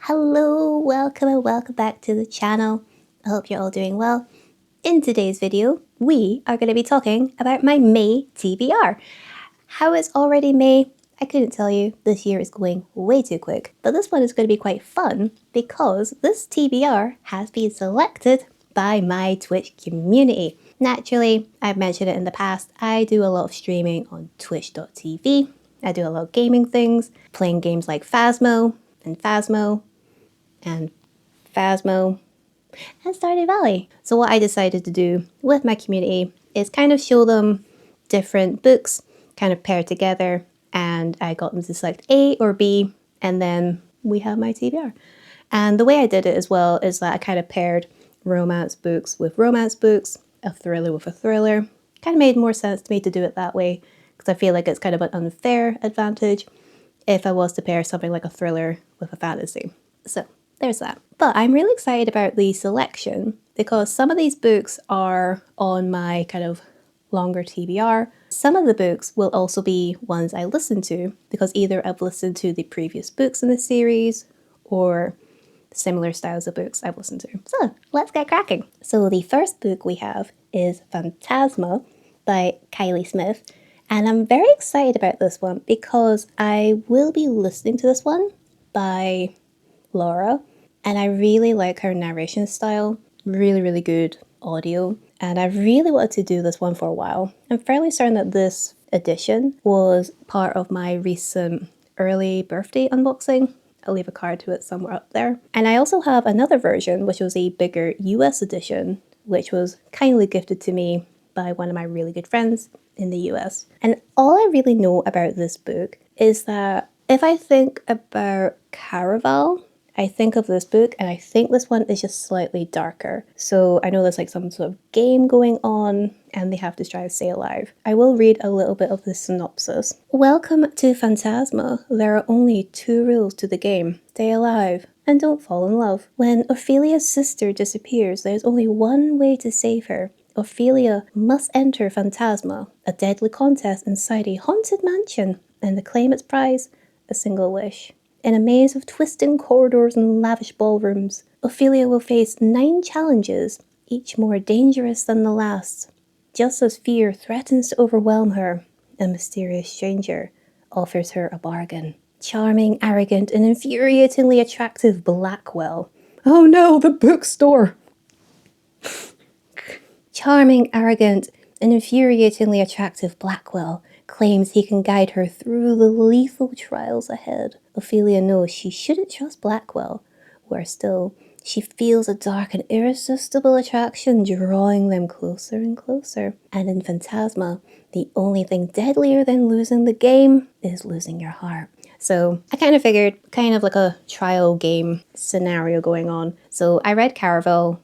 Hello, welcome and welcome back to the channel. I hope you're all doing well. In today's video, we are going to be talking about my May TBR. How it's already May, I couldn't tell you. This year is going way too quick. But this one is going to be quite fun because this TBR has been selected by my Twitch community. Naturally, I've mentioned it in the past, I do a lot of streaming on twitch.tv. I do a lot of gaming things, playing games like Phasmo and Phasmo and Phasmo and Stardew Valley. So what I decided to do with my community is kind of show them different books, kind of pair together, and I got them to select A or B, and then we have my TBR. And the way I did it as well is that I kind of paired romance books with romance books, a thriller with a thriller. Kind of made more sense to me to do it that way because I feel like it's kind of an unfair advantage if I was to pair something like a thriller with a fantasy. So there's that. But I'm really excited about the selection because some of these books are on my kind of longer TBR. Some of the books will also be ones I listen to because either I've listened to the previous books in the series or similar styles of books I've listened to. So let's get cracking. So the first book we have is Phantasma by Kylie Smith. And I'm very excited about this one because I will be listening to this one by Laura. And I really like her narration style. Really good audio. And I really wanted to do this one for a while. I'm fairly certain that this edition was part of my recent early birthday unboxing. I'll leave a card to it somewhere up there. And I also have another version, which was a bigger US edition, which was kindly gifted to me by one of my really good friends in the US. And all I really know about this book is that if I think about Caraval, I think of this book and I think this one is just slightly darker. So I know there's like some sort of game going on and they have to try to stay alive. I will read a little bit of the synopsis. Welcome to Phantasma. There are only 2 rules to the game. Stay alive and don't fall in love. When Ophelia's sister disappears, there's only one way to save her. Ophelia must enter Phantasma, a deadly contest inside a haunted mansion, and to claim its prize, a single wish. In a maze of twisting corridors and lavish ballrooms, Ophelia will face 9 challenges, each more dangerous than the last. Just as fear threatens to overwhelm her, a mysterious stranger offers her a bargain. Charming, arrogant, and infuriatingly attractive Blackwell. Oh no, the bookstore! Charming, arrogant, and infuriatingly attractive Blackwell claims he can guide her through the lethal trials ahead. Ophelia knows she shouldn't trust Blackwell, where still she feels a dark and irresistible attraction drawing them closer and closer. And in Phantasma, the only thing deadlier than losing the game is losing your heart. So I kind of figured kind of like a trial game scenario going on. So I read Caraval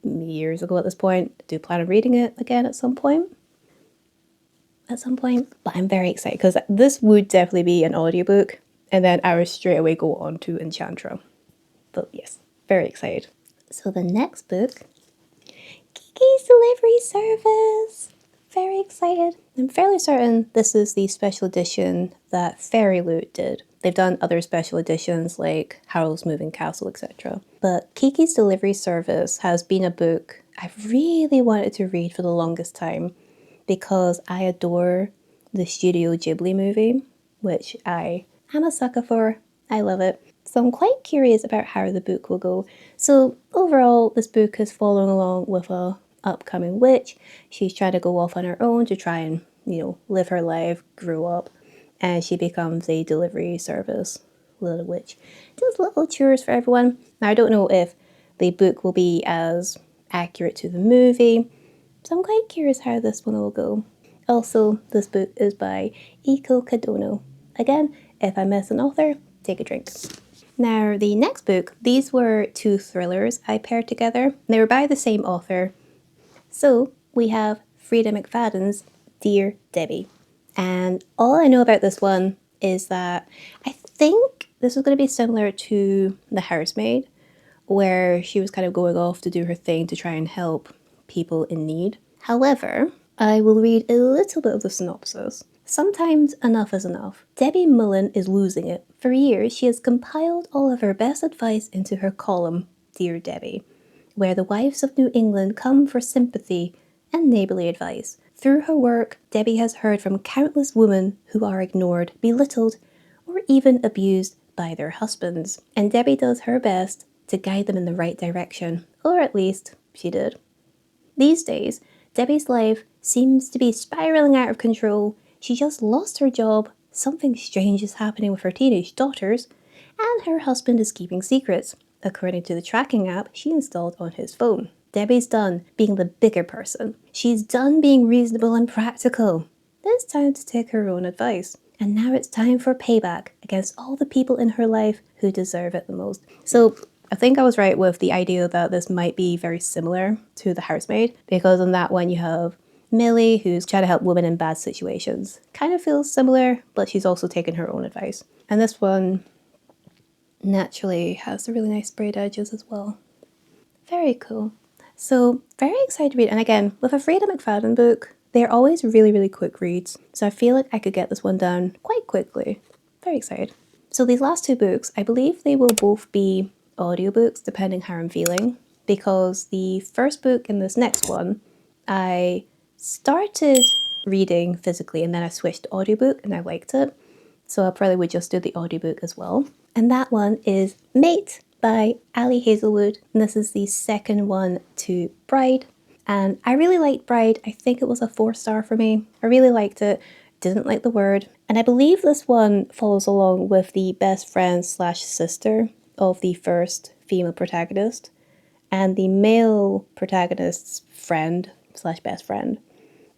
years ago at this point. I do plan on reading it again at some point. But I'm very excited because this would definitely be an audiobook and then I would straight away go on to Enchantra. But yes, very excited. So the next book, Kiki's Delivery Service. Very excited. I'm fairly certain this is the special edition that Fairy Loot did. They've done other special editions like Harold's Moving Castle, etc. But Kiki's Delivery Service has been a book I've really wanted to read for the longest time because I adore the Studio Ghibli movie, which I am a sucker for. I love it. So I'm quite curious about how the book will go. So overall, this book is following along with a upcoming witch. She's trying to go off on her own to try and, live her life, grow up, and she becomes a delivery service little witch. Does little chores for everyone. Now I don't know if the book will be as accurate to the movie, so I'm quite curious how this one will go. Also, this book is by Iko Kadono. Again, if I miss an author, take a drink. Now, the next book, these were 2 thrillers I paired together. They were by the same author. So, we have Frida McFadden's Dear Debbie. And all I know about this one is that I think this was going to be similar to The Housemaid, where she was kind of going off to do her thing to try and help people in need. However, I will read a little bit of the synopsis. Sometimes enough is enough. Debbie Mullen is losing it. For years, she has compiled all of her best advice into her column, Dear Debbie, where the wives of New England come for sympathy and neighbourly advice. Through her work, Debbie has heard from countless women who are ignored, belittled, or even abused by their husbands. And Debbie does her best to guide them in the right direction, or at least she did. These days, Debbie's life seems to be spiraling out of control. She just lost her job, something strange is happening with her teenage daughters, and her husband is keeping secrets, according to the tracking app she installed on his phone. Debbie's done being the bigger person. She's done being reasonable and practical. It's time to take her own advice. And now it's time for payback against all the people in her life who deserve it the most. So I think I was right with the idea that this might be very similar to The Housemaid, because in that one you have Millie, who's trying to help women in bad situations. Kind of feels similar, but she's also taken her own advice. And this one naturally has the really nice sprayed edges as well. Very cool. So very excited to read it. And again, with a Freda McFadden book, they're always really, really quick reads. So I feel like I could get this one done quite quickly. Very excited. So these last two books, I believe they will both be audiobooks, depending how I'm feeling. Because the first book and this next one, I started reading physically and then I switched to audiobook and I liked it. So I probably would just do the audiobook as well. And that one is Mate by Ali Hazelwood. And this is the second one to Bride. And I really liked Bride. I think it was a 4-star for me. I really liked it. Didn't like the word. And I believe this one follows along with the best friend slash sister of the first female protagonist. And the male protagonist's friend slash best friend.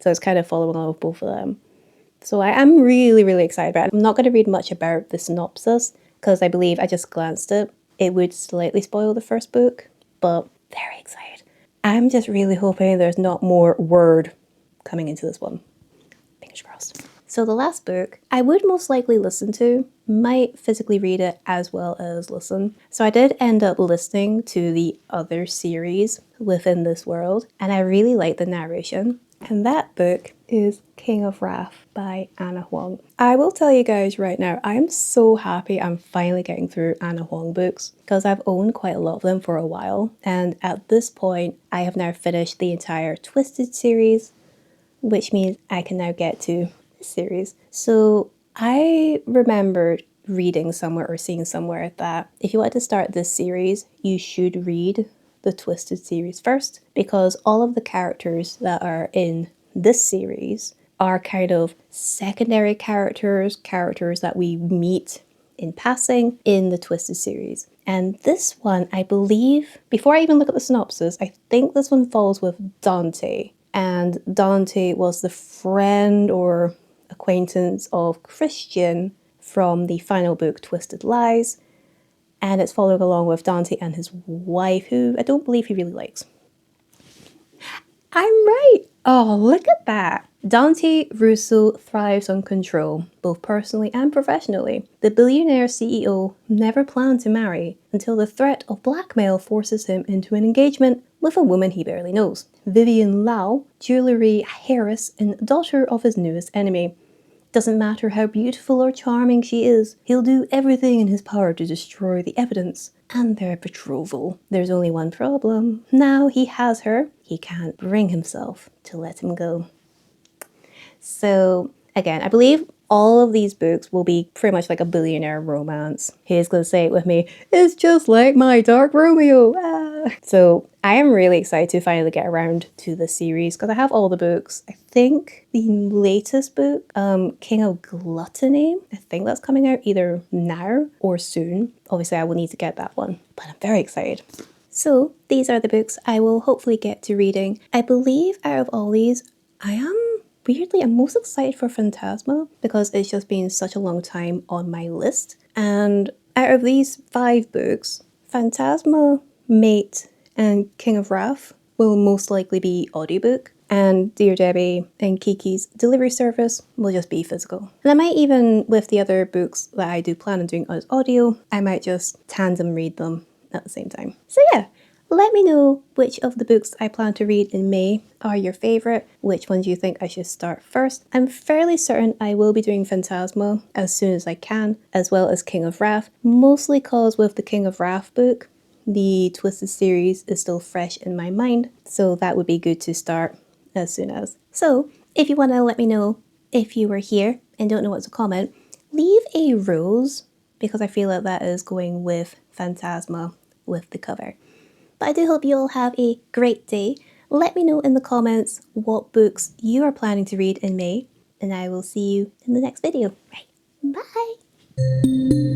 So it's kind of following along with both of them. So I am really, really excited about it. I'm not going to read much about the synopsis because I believe I just glanced it. It would slightly spoil the first book, but very excited. I'm just really hoping there's not more word coming into this one. Fingers crossed. So the last book I would most likely listen to, might physically read it as well as listen. So I did end up listening to the other series within this world, and I really liked the narration. And that book is King of Wrath by Anna Huang. I will tell you guys right now, I'm so happy I'm finally getting through Anna Huang books because I've owned quite a lot of them for a while. And at this point, I have now finished the entire Twisted series, which means I can now get to this series. So I remembered reading somewhere or seeing somewhere that if you want to start this series, you should read the Twisted series first, because all of the characters that are in this series are kind of secondary characters that we meet in passing in the Twisted series. And this one, I believe, before I even look at the synopsis, I think this one falls with Dante. And Dante was the friend or acquaintance of Christian from the final book, Twisted Lies. And it's following along with Dante and his wife, who I don't believe he really likes. I'm right! Oh, look at that! Dante Russo thrives on control, both personally and professionally. The billionaire CEO never planned to marry until the threat of blackmail forces him into an engagement with a woman he barely knows. Vivian Lau, jewellery heiress and daughter of his newest enemy. Doesn't matter how beautiful or charming she is, he'll do everything in his power to destroy the evidence and their betrothal. There's only one problem. Now he has her, he can't bring himself to let him go. So again, I believe all of these books will be pretty much like a billionaire romance. He's gonna say it with me, it's just like My Dark Romeo. Ah. So I am really excited to finally get around to the series because I have all the books. I think the latest book, King of Gluttony, I think that's coming out either now or soon. Obviously I will need to get that one, but I'm very excited. So these are the books I will hopefully get to reading. I believe out of all these, Weirdly, I'm most excited for Phantasma because it's just been such a long time on my list. And out of these 5 books, Phantasma, Mate, and King of Wrath will most likely be audiobook. And Dear Debbie and Kiki's delivery service will just be physical. And I might even, with the other books that I do plan on doing as audio, I might just tandem read them at the same time. So yeah, Let me know which of the books I plan to read in May are your favourite, which ones you think I should start first. I'm fairly certain I will be doing Phantasma as soon as I can, as well as King of Wrath, mostly cause with the King of Wrath book, the Twisted series is still fresh in my mind, so that would be good to start as soon as. So, if you want to let me know if you were here and don't know what to comment, leave a rose, because I feel like that is going with Phantasma with the cover. But I do hope you all have a great day. Let me know in the comments what books you are planning to read in May, and I will see you in the next video. Right, bye!